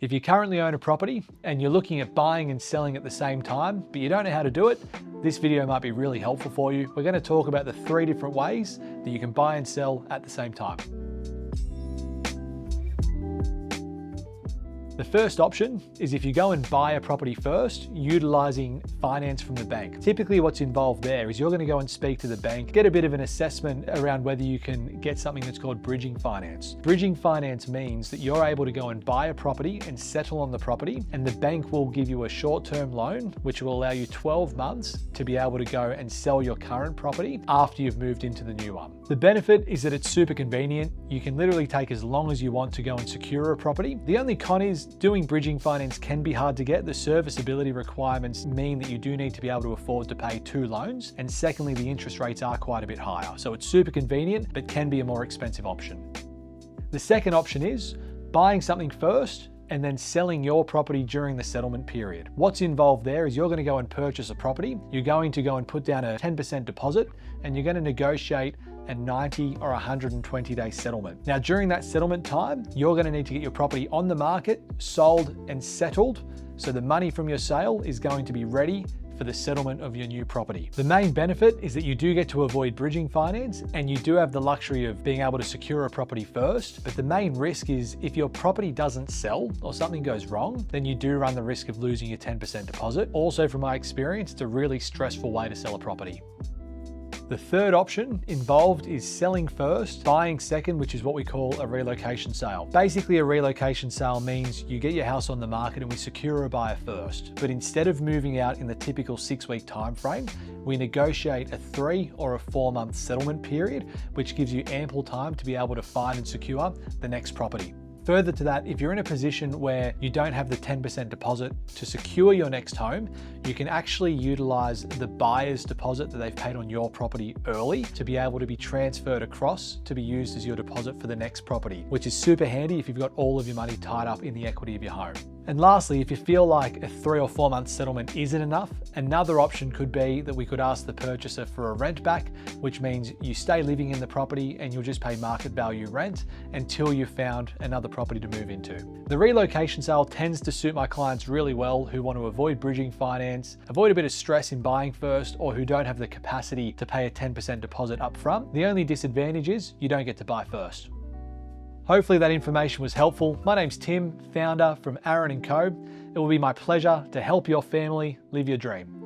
If you currently own a property and you're looking at buying and selling at the same time, but you don't know how to do it, this video might be really helpful for you. We're going to talk about the 3 different ways that you can buy and sell at the same time. The first option is if you go and buy a property first, utilizing finance from the bank. Typically what's involved there is you're going to go and speak to the bank, get a bit of an assessment around whether you can get something that's called bridging finance. Bridging finance means that you're able to go and buy a property and settle on the property, and the bank will give you a short-term loan, which will allow you 12 months to be able to go and sell your current property after you've moved into the new one. The benefit is that it's super convenient. You can literally take as long as you want to go and secure a property. The only con is doing bridging finance can be hard to get. The serviceability requirements mean that you do need to be able to afford to pay 2 loans. And secondly, the interest rates are quite a bit higher. So it's super convenient, but can be a more expensive option. The second option is buying something first and then selling your property during the settlement period. What's involved there is you're going to go and purchase a property. You're going to go and put down a 10% deposit, and you're going to negotiate a 90 or 120 day settlement. Now, during that settlement time, you're going to need to get your property on the market, sold and settled. So the money from your sale is going to be ready for the settlement of your new property. The main benefit is that you do get to avoid bridging finance, and you do have the luxury of being able to secure a property first. But the main risk is if your property doesn't sell or something goes wrong, then you do run the risk of losing your 10% deposit. Also, from my experience, it's a really stressful way to sell a property. The third option involved is selling first, buying second, which is what we call a relocation sale. Basically, a relocation sale means you get your house on the market and we secure a buyer first. But instead of moving out in the typical 6-week time frame, we negotiate a 3 or a 4-month settlement period, which gives you ample time to be able to find and secure the next property. Further to that, if you're in a position where you don't have the 10% deposit to secure your next home, you can actually utilize the buyer's deposit that they've paid on your property early to be able to be transferred across to be used as your deposit for the next property, which is super handy if you've got all of your money tied up in the equity of your home. And lastly, if you feel like a 3 or 4 month settlement isn't enough, another option could be that we could ask the purchaser for a rent back, which means you stay living in the property and you'll just pay market value rent until you've found another property to move into. The relocation sale tends to suit my clients really well who want to avoid bridging finance, avoid a bit of stress in buying first, or who don't have the capacity to pay a 10% deposit up front. The only disadvantage is you don't get to buy first. Hopefully that information was helpful. My name's Tim, founder from A&CO. It will be my pleasure to help your family live your dream.